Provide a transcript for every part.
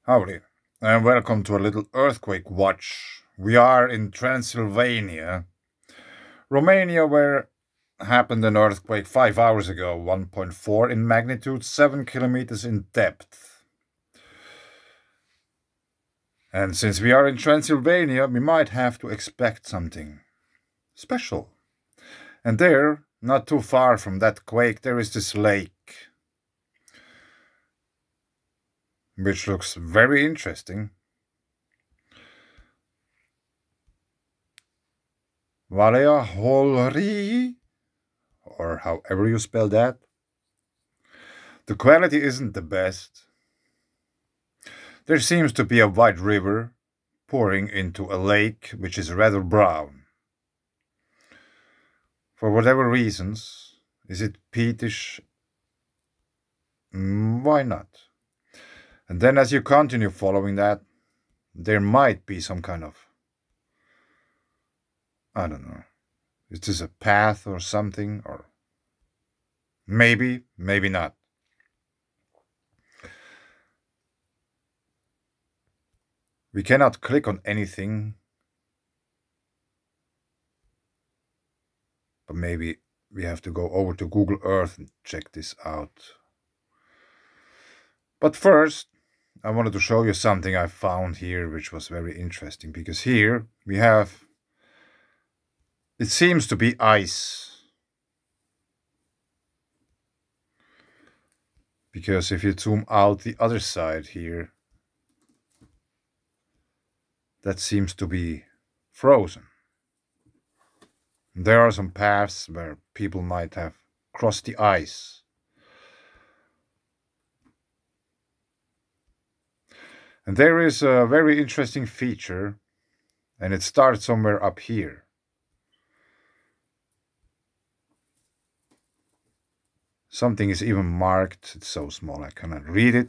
Howdy, and welcome to a little earthquake watch. We are in Transylvania, Romania, where happened an earthquake 5 hours ago, 1.4 in magnitude, 7 kilometers in depth. And since we are in Transylvania, we might have to expect something special. And there, not too far from that quake, there is this lake, which looks very interesting. Valeaholi, or however you spell that. The quality isn't the best. There seems to be a wide river pouring into a lake which is rather brown. For whatever reasons, is it peatish? Why not? And then as you continue following that, there might be some kind of, I don't know, is this a path or something? Or maybe, maybe not. We cannot click on anything, but maybe we have to go over to Google Earth and check this out. But first, I wanted to show you something I found here which was very interesting, because here we have, it seems to be ice. Because if you zoom out the other side here, that seems to be frozen. There are some paths where people might have crossed the ice. And there is a very interesting feature, and it starts somewhere up here. Something is even marked. It's so small I cannot read it.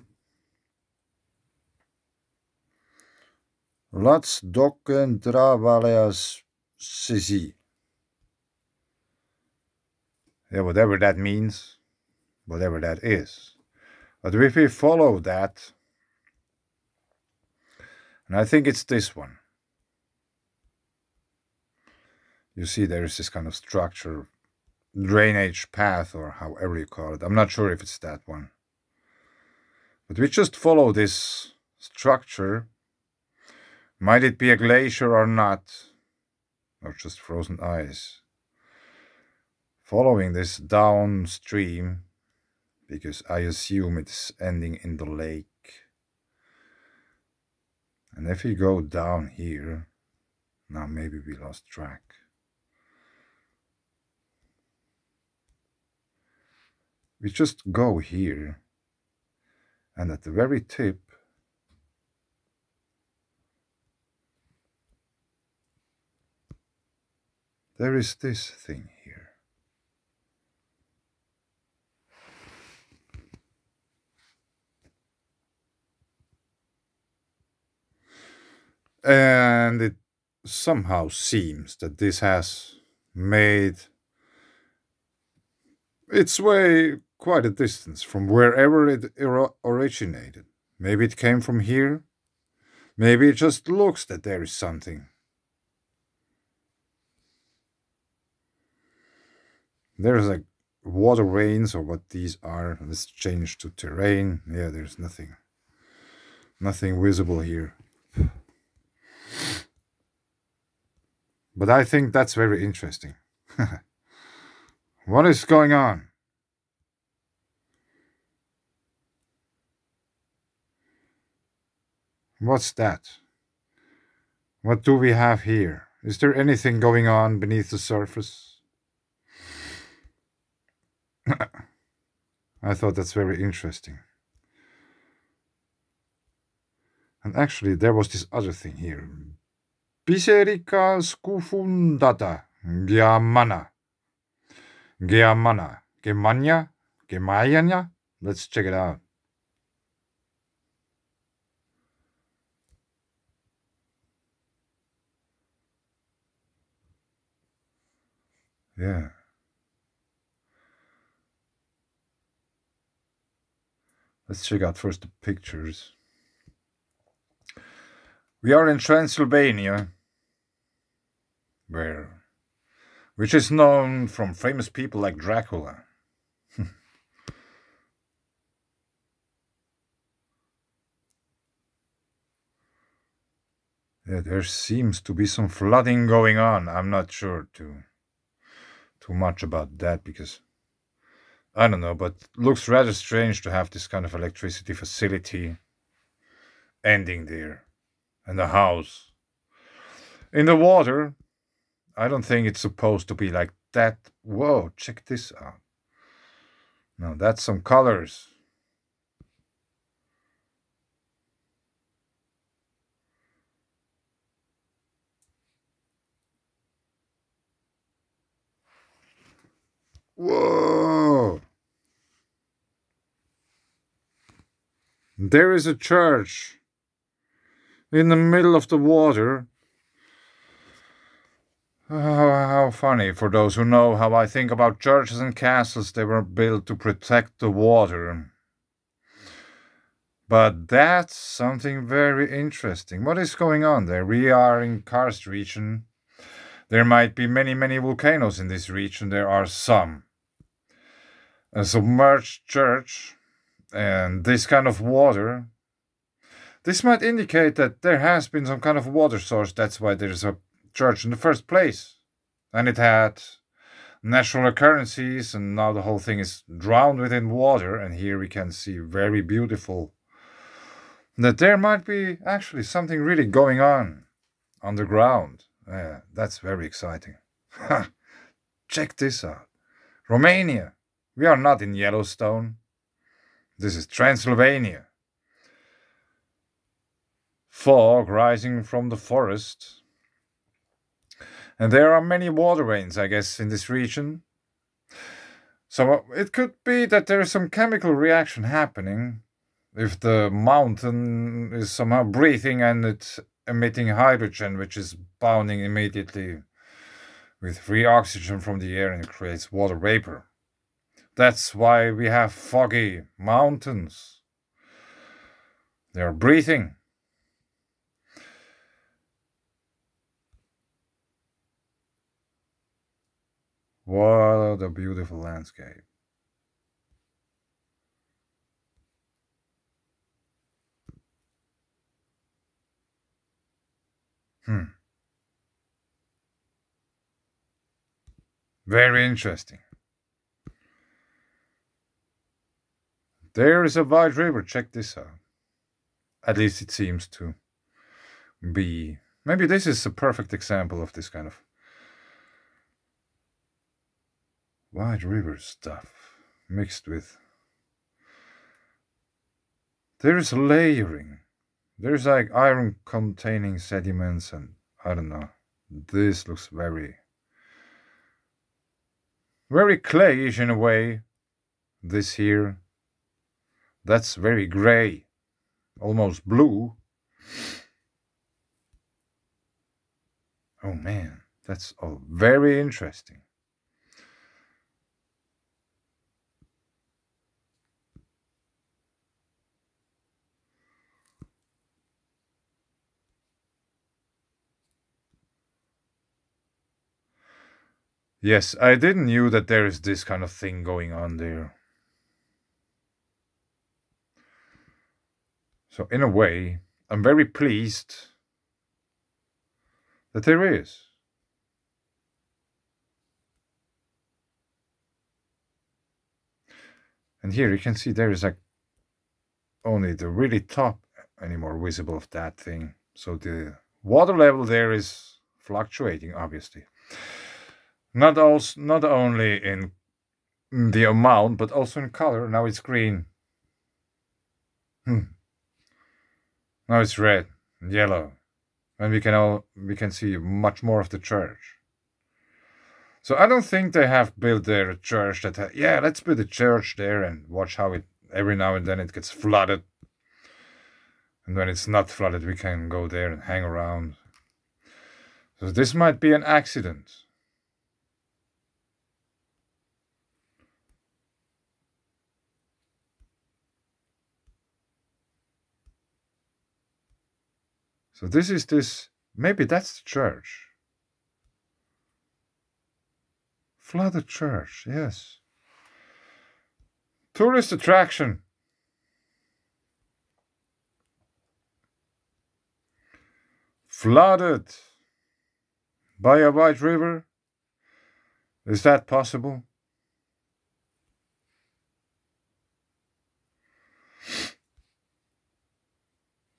Let's docken travaleas sisi. Yeah, whatever that means, whatever that is. But if we follow that, and I think it's this one. You see there is this kind of structure, drainage path, or however you call it. I'm not sure if it's that one. But we just follow this structure. Might it be a glacier or not? Or just frozen ice? Following this downstream, because I assume it's ending in the lake. And if we go down here, now maybe we lost track. We just go here, and at the very tip, there is this thing here. And it somehow seems that this has made its way quite a distance from wherever it originated. Maybe it came from here. Maybe it just looks that there is something. There's like water veins or what these are. Let's change to terrain. Yeah, there's nothing visible here. But I think that's very interesting. What is going on? What's that? What do we have here? Is there anything going on beneath the surface? I thought that's very interesting. And actually, there was this other thing here. Piserica scufundata Giamana. Giamana. Gemania? Gemayanya? Let's check it out. Yeah. Let's check out first the pictures. We are in Transylvania, where which is known from famous people like Dracula. Yeah, there seems to be some flooding going on. I'm not sure too much about that because I don't know, but looks rather strange to have this kind of electricity facility ending there and a house in the water. I don't think it's supposed to be like that. Whoa, check this out. No, that's some colors. Whoa! There is a church in the middle of the water. Oh, how funny. For those who know how I think about churches and castles, they were built to protect the water. But that's something very interesting. What is going on there? We are in karst region. There might be many volcanoes in this region. There are some. A submerged church and this kind of water. This might indicate that there has been some kind of water source. That's why there's a church in the first place. And it had natural occurrences, and now the whole thing is drowned within water. And here we can see very beautiful that there might be actually something really going on underground. Yeah, that's very exciting. Check this out. Romania. We are not in Yellowstone. This is Transylvania. Fog rising from the forest. And there are many waterways, I guess, in this region. So it could be that there is some chemical reaction happening. If the mountain is somehow breathing and it's emitting hydrogen, which is bonding immediately with free oxygen from the air and it creates water vapor. That's why we have foggy mountains. They are breathing. What a beautiful landscape. Very interesting. There is a wide river. Check this out. At least it seems to be. Maybe this is a perfect example of this kind of wide river stuff mixed with. There's layering. There's like iron containing sediments, and I don't know. This looks very clayish in a way. This here. That's very gray. Almost blue. Oh man, that's all very interesting. Yes, I didn't knew that there is this kind of thing going on there. So in a way, I'm very pleased that there is. And here you can see there is like only the really top anymore visible of that thing. So the water level there is fluctuating, obviously. Not only in the amount, but also in color. Now it's green. Now it's red and yellow. And we can see much more of the church. So I don't think they have built their church that yeah, let's build a church there and watch how it every now and then it gets flooded. And when it's not flooded, we can go there and hang around. So this might be an accident. So this is this, maybe that's the church. Flooded church, yes. Tourist attraction. Flooded by a white river. Is that possible?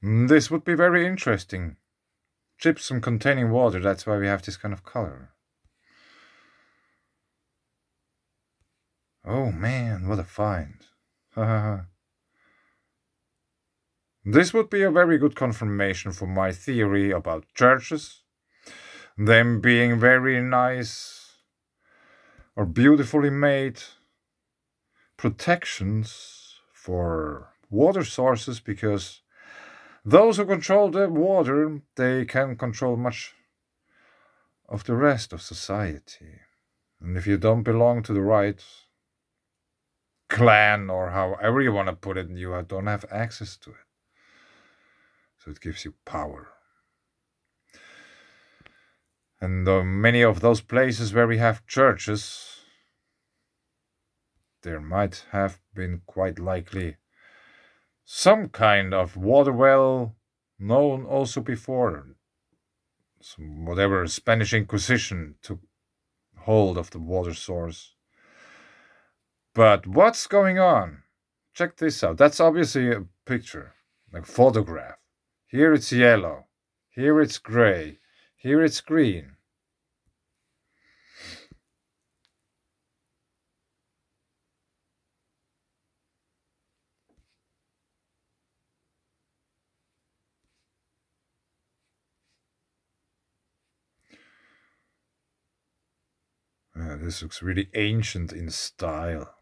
This would be very interesting. Gypsum containing water, that's why we have this kind of color. Oh man, what a find. This would be a very good confirmation for my theory about churches. Them being very nice or beautifully made protections for water sources, because those who control the water, they can control much of the rest of society. And if you don't belong to the right clan, or however you want to put it, you don't have access to it. So it gives you power. And many of those places where we have churches, there might have been quite likely some kind of water well known also before. Whatever Spanish Inquisition took hold of the water source. But what's going on? Check this out. That's obviously a picture, like a photograph. Here it's yellow. Here it's gray. Here it's green. This looks really ancient in style.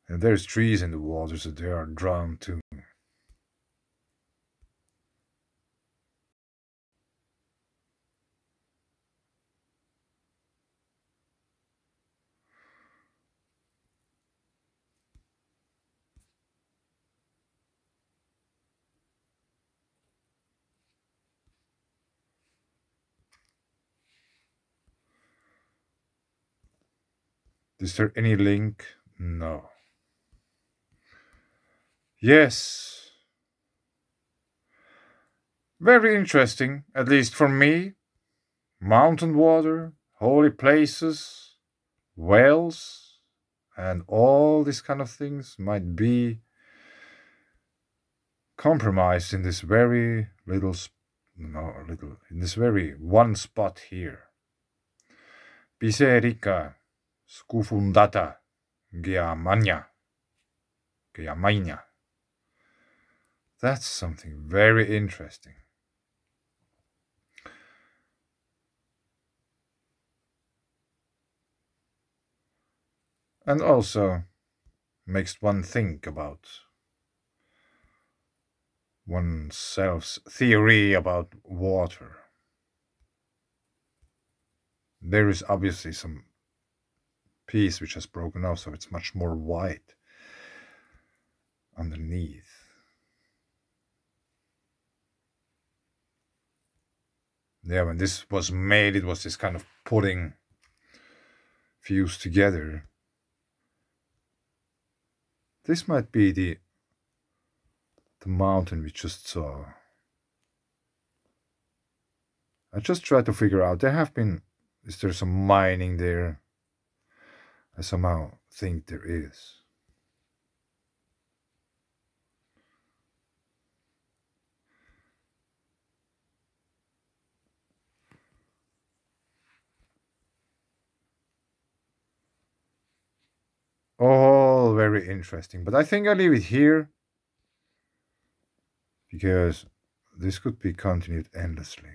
And there's trees in the water, so they are drawn too. Is there any link? No. Yes. Very interesting, at least for me. Mountain water, holy places, wells, and all these kind of things might be compromised in this very little, in this very one spot here. Piserica scufundata Giamania. That's something very interesting. And also makes one think about oneself's theory about water. There is obviously some piece which has broken off, so it's much more white underneath. Yeah, when this was made, it was this kind of pudding fused together. This might be the mountain we just saw. I just try to figure out, is there some mining there? I somehow think there is. All very interesting, but I think I'll leave it here, because this could be continued endlessly.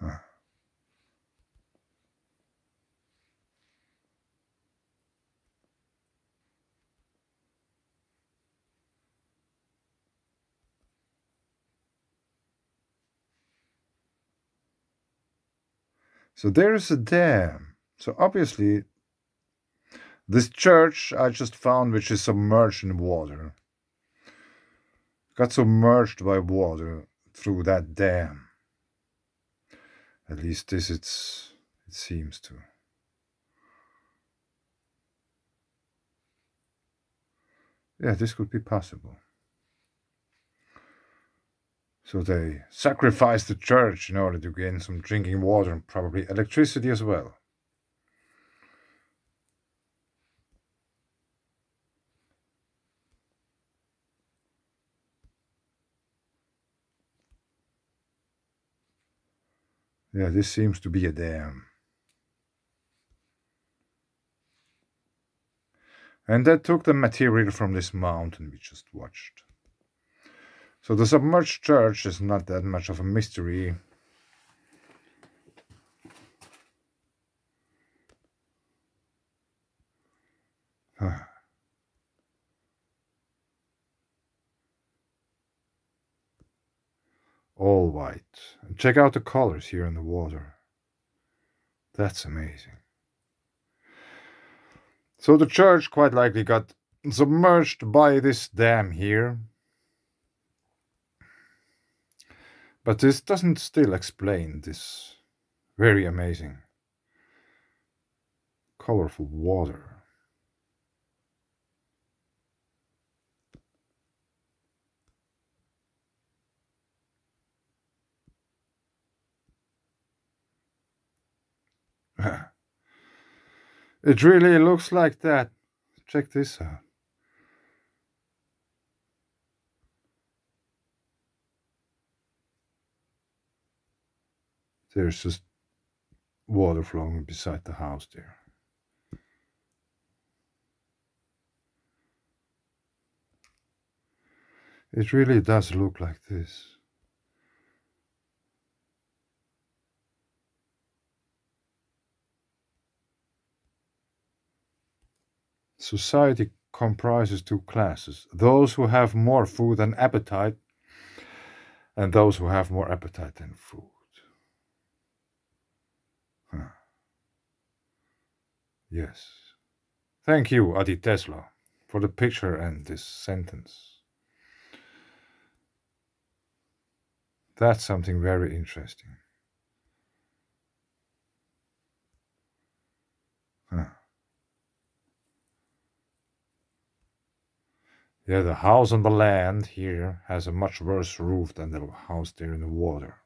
Huh. So there's a dam. So obviously, this church I just found, which is submerged in water, got submerged by water through that dam. At least this it seems to. Yeah, this could be possible. So they sacrificed the church in order to gain some drinking water and probably electricity as well. Yeah, this seems to be a dam. And that took the material from this mountain we just watched. So the submerged church is not that much of a mystery. All white. And check out the colors here in the water. That's amazing. So the church quite likely got submerged by this dam here. But this doesn't still explain this very amazing, colorful water. It really looks like that. Check this out. There's just water flowing beside the house there. It really does look like this. Society comprises two classes: those who have more food than appetite, and those who have more appetite than food. Huh. Yes. Thank you, Adi Tesla, for the picture and this sentence. That's something very interesting. Huh. Yeah, the house on the land here has a much worse roof than the house there in the water.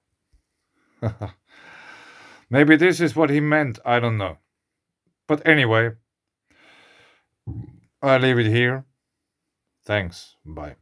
Maybe this is what he meant, I don't know. But anyway, I leave it here. Thanks, bye.